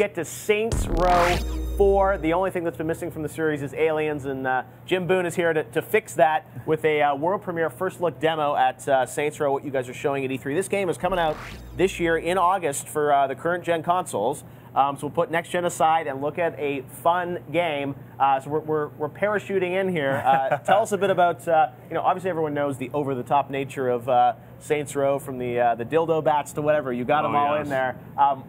get to Saints Row 4. The only thing that's been missing from the series is aliens, and Jim Boone is here to fix that with a world premiere first look demo at Saints Row, what you guys are showing at E3. This game is coming out this year in August for the current gen consoles. So we'll put next gen aside and look at a fun game. So we're parachuting in here. Tell us a bit about, obviously everyone knows the over-the-top nature of Saints Row, from the dildo bats to whatever. You got them all in there.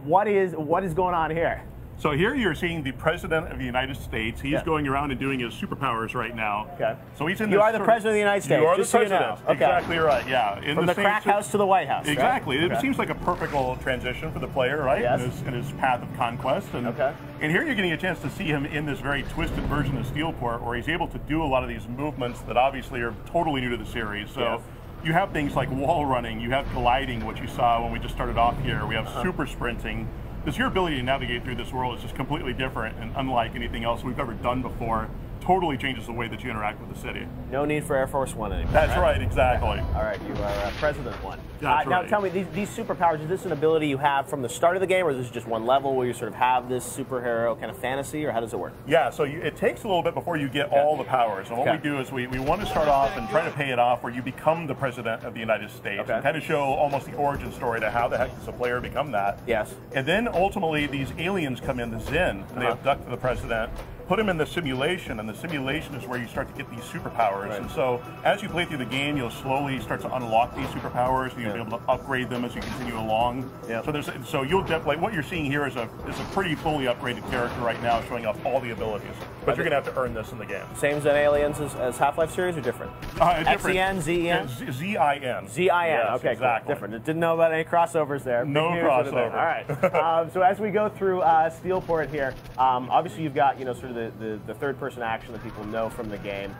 What is going on here? So here you're seeing the President of the United States. He's going around and doing his superpowers right now. Okay. So he's in. You are the President of the United States. You are just the President. So you know. Okay. Exactly right. Yeah. From the crack house to the White House. Exactly. Right? It seems like a perfect little transition for the player, right? Yes. In his path of conquest. And, and here you're getting a chance to see him in this very twisted version of Steelport, where he's able to do a lot of these movements that obviously are totally new to the series. So. You have things like wall running, you have gliding, which you saw when we just started off here. We have super sprinting. Because your ability to navigate through this world is just completely different and unlike anything else we've ever done before. Totally changes the way that you interact with the city. No need for Air Force One anymore. That's right, exactly. All right, you are President One. That's now right. tell me, these superpowers, is this an ability you have from the start of the game, or is this just one level where you sort of have this superhero kind of fantasy, or how does it work? Yeah, so it takes a little bit before you get all the powers. And what we do is we want to start off and try to pay it off where you become the President of the United States. And kind of show almost the origin story to how the heck does a player become that. Yes. And then ultimately these aliens come in, the Zen, and they abduct the President, put him in the simulation, and the simulation is where you start to get these superpowers. And so as you play through the game, you'll slowly start to unlock these superpowers, and you'll be able to upgrade them as you continue along. So you'll definitely, what you're seeing here is a pretty fully upgraded character right now, showing off all the abilities. But you're going to have to earn this in the game. Same as Aliens as Half-Life series, or different? Different. XEN, ZEN? ZIN. ZIN, yes, okay, exactly. Cool. Different. Didn't know about any crossovers there. No crossover. All right. So as we go through Steelport here, obviously you've got sort of the third-person action that people know from the game.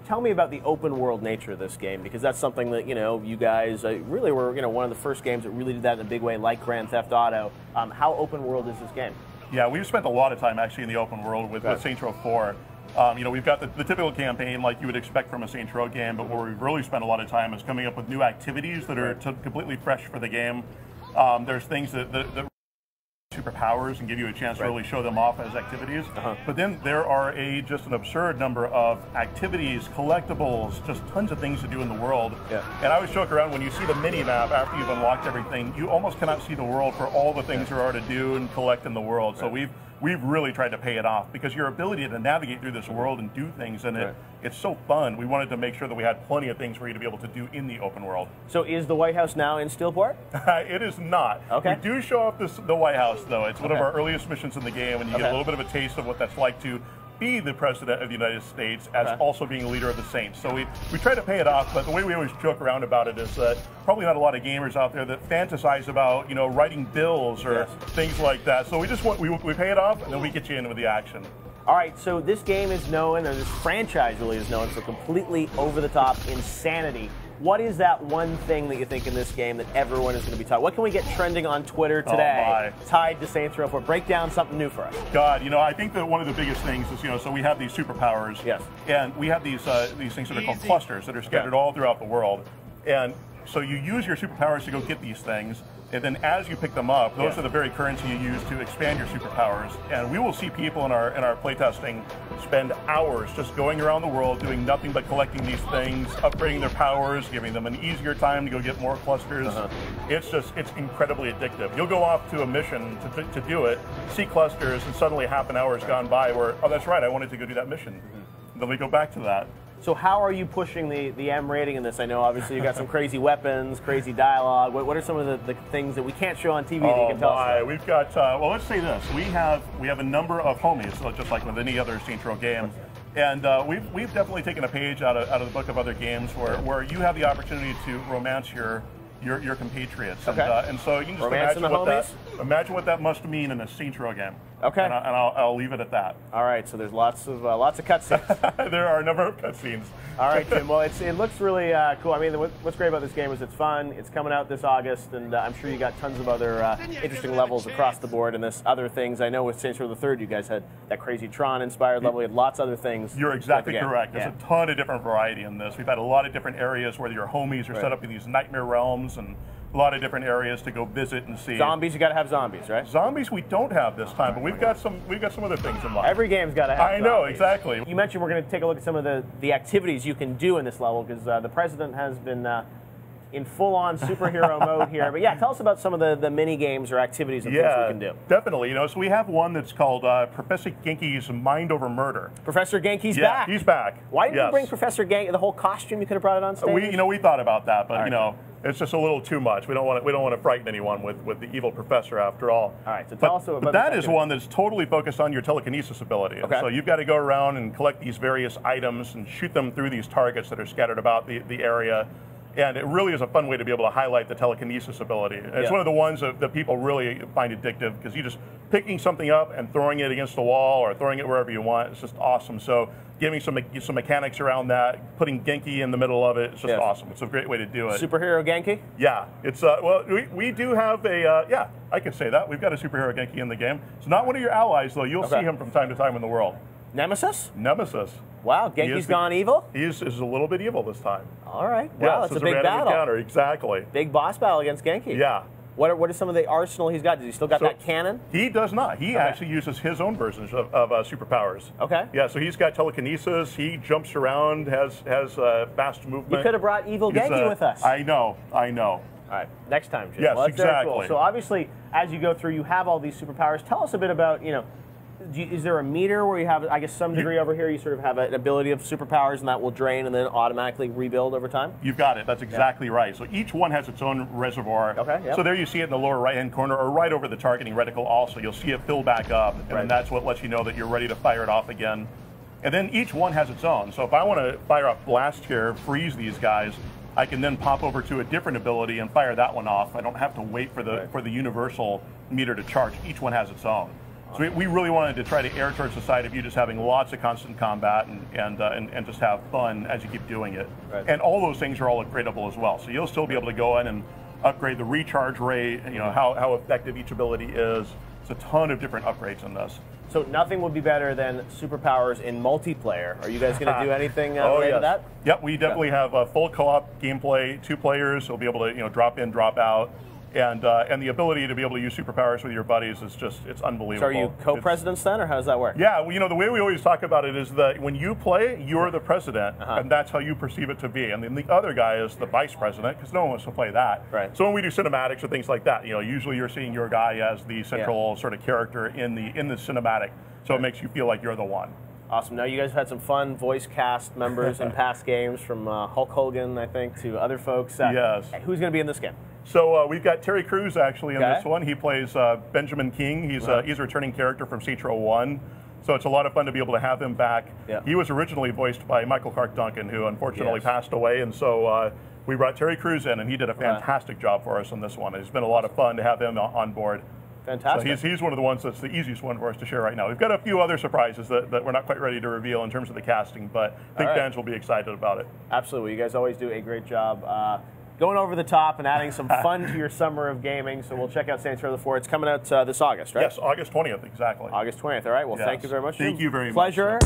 Tell me about the open-world nature of this game, because that's something that you guys really were one of the first games that really did that in a big way, like Grand Theft Auto. How open-world is this game? Yeah, we've spent a lot of time actually in the open world with Saints Row 4. We've got the typical campaign like you would expect from a Saints Row game, but where we've really spent a lot of time is coming up with new activities that are completely fresh for the game. There's things that superpowers and give you a chance to really show them off as activities. But then there are just an absurd number of activities, collectibles, just tons of things to do in the world. And I always joke around, when you see the mini-map after you've unlocked everything, you almost cannot see the world for all the things there are to do and collect in the world. So we've really tried to pay it off, because your ability to navigate through this world and do things in it, it's so fun. We wanted to make sure that we had plenty of things for you to be able to do in the open world. So is the White House now in Steelport? It is not. We do show up the White House, though. It's one of our earliest missions in the game, and you get a little bit of a taste of what that's like to be the President of the United States as also being a leader of the Saints. So we try to pay it off, but the way we always joke around about it is that probably not a lot of gamers out there that fantasize about writing bills or things like that. So we just we pay it off, and then we get you in with the action. All right, so this game is known, or this franchise really is known for completely over-the-top insanity. What is that one thing that you think in this game that everyone is going to be talking? What can we get trending on Twitter today tied to Saints Row 4? Break down something new for us. God, I think that one of the biggest things is, so we have these superpowers, and we have these things that are called clusters that are scattered all throughout the world. And so you use your superpowers to go get these things, and then as you pick them up, those are the very currency you use to expand your superpowers. And we will see people in our playtesting spend hours just going around the world doing nothing but collecting these things, upgrading their powers, giving them an easier time to go get more clusters. It's incredibly addictive. You'll go off to a mission to do it, see clusters, and suddenly half an hour has gone by where, oh, that's right, I wanted to go do that mission. Then we go back to that. So how are you pushing the M rating in this? I know obviously you've got some crazy weapons, crazy dialogue. What are some of the things that we can't show on TV that you can tell us about? We've got, well, let's say this. We have a number of homies, so just like with any other Saints Row game. And we've definitely taken a page out of the book of other games where you have the opportunity to romance your compatriots. And so you can just imagine what that must mean in a Saints Row game. And I'll leave it at that. All right, so there's lots of cutscenes. There are a number of cutscenes. All right, Jim. Well, it looks really cool. I mean, what's great about this game is it's fun. It's coming out this August, and I'm sure you got tons of other interesting levels across the board, and this other things. I know with Saints Row the Third, you guys had that crazy Tron-inspired level. You had lots of other things. You're exactly correct. There's a ton of different variety in this. We've had a lot of different areas where your homies are set up in these nightmare realms, and a lot of different areas to go visit and see. Zombies, you got to have zombies, right? Zombies we don't have this time, but we've got some other things in mind. Every game's got to have I know, zombies. exactly. You mentioned we're going to take a look at some of the activities you can do in this level, because the president has been in full-on superhero mode here. But yeah, tell us about some of the mini games or activities and things we can do. Definitely. You know, so we have one that's called Professor Genki's Mind Over Murder. Professor Genki's Yeah, back. he's back. Why didn't you bring Professor Genki? The whole costume, you could have brought it on stage. We thought about that, but All right. you know, it's just a little too much. We don't want to frighten anyone with the evil professor after all. All right, so tell us about that is one that's totally focused on your telekinesis ability. Okay. So you've got to go around and collect these various items and shoot them through these targets that are scattered about the area. And it really is a fun way to be able to highlight the telekinesis ability. And it's one of the ones that people really find addictive, because you just picking something up and throwing it against the wall or throwing it wherever you want, it's just awesome. So giving some mechanics around that, putting Genki in the middle of it, it's just awesome. It's a great way to do it. Superhero Genki? Yeah, it's well, we do have a yeah, I could say that we've got a superhero Genki in the game. It's not one of your allies though. You'll see him from time to time in the world. Nemesis? Nemesis. Wow, Genki's gone evil? He is a little bit evil this time. All right. Wow, that's a big battle. Encounter. Exactly. Big boss battle against Genki. Yeah. What is some of the arsenal he's got? Does he still got that cannon? He does not. He actually uses his own versions of superpowers. Okay. Yeah, so he's got telekinesis. He jumps around, has fast movement. You could have brought evil Genki with us. I know. All right, next time, Jim. Yes, well, that's very exactly. cool. So obviously, as you go through, you have all these superpowers. Tell us a bit about, is there a meter where you have, I guess, some degree over here, you sort of have an ability of superpowers and that will drain and then automatically rebuild over time? You've got it. That's exactly right. So each one has its own reservoir. Okay. Yep. So there you see it in the lower right-hand corner or right over the targeting reticle also. You'll see it fill back up, and then that's what lets you know that you're ready to fire it off again. And then each one has its own. So if I want to fire off Blast here, freeze these guys, I can then pop over to a different ability and fire that one off. I don't have to wait for the universal meter to charge. Each one has its own. So we really wanted to try to err towards the side of you just having lots of constant combat and just have fun as you keep doing it. Right. And all those things are all upgradable as well. So you'll still be able to go in and upgrade the recharge rate, how effective each ability is. It's a ton of different upgrades in this. So nothing would be better than superpowers in multiplayer. Are you guys going to do anything related to that? Yep, we definitely have a full co-op gameplay, 2 players. You'll be able to drop in, drop out. And the ability to be able to use superpowers with your buddies is it's unbelievable. So are you co-presidents then, or how does that work? Yeah, well, the way we always talk about it is that when you play, you're the president, and that's how you perceive it to be. And then the other guy is the vice president, because no one wants to play that. Right. So when we do cinematics or things like that, usually you're seeing your guy as the central sort of character in the cinematic. So it makes you feel like you're the one. Awesome. Now, you guys have had some fun voice cast members in past games, from Hulk Hogan, I think, to other folks. Yes. Who's going to be in this game? So we've got Terry Crews actually in this one. He plays Benjamin King. He's a returning character from Saints Row 1. So it's a lot of fun to be able to have him back. Yeah. He was originally voiced by Michael Clark Duncan, who unfortunately passed away. And so we brought Terry Crews in, and he did a fantastic job for us in this one. It's been a lot of fun to have him on board. Fantastic. So he's one of the ones that's the easiest one for us to share right now. We've got a few other surprises that we're not quite ready to reveal in terms of the casting, but I think fans will be excited about it. Absolutely. You guys always do a great job going over the top and adding some fun to your summer of gaming. So we'll check out Saints Row 4. It's coming out this August, right? Yes, August 20th, exactly. August 20th. All right. Well, thank you very much. Thank you very much. Pleasure.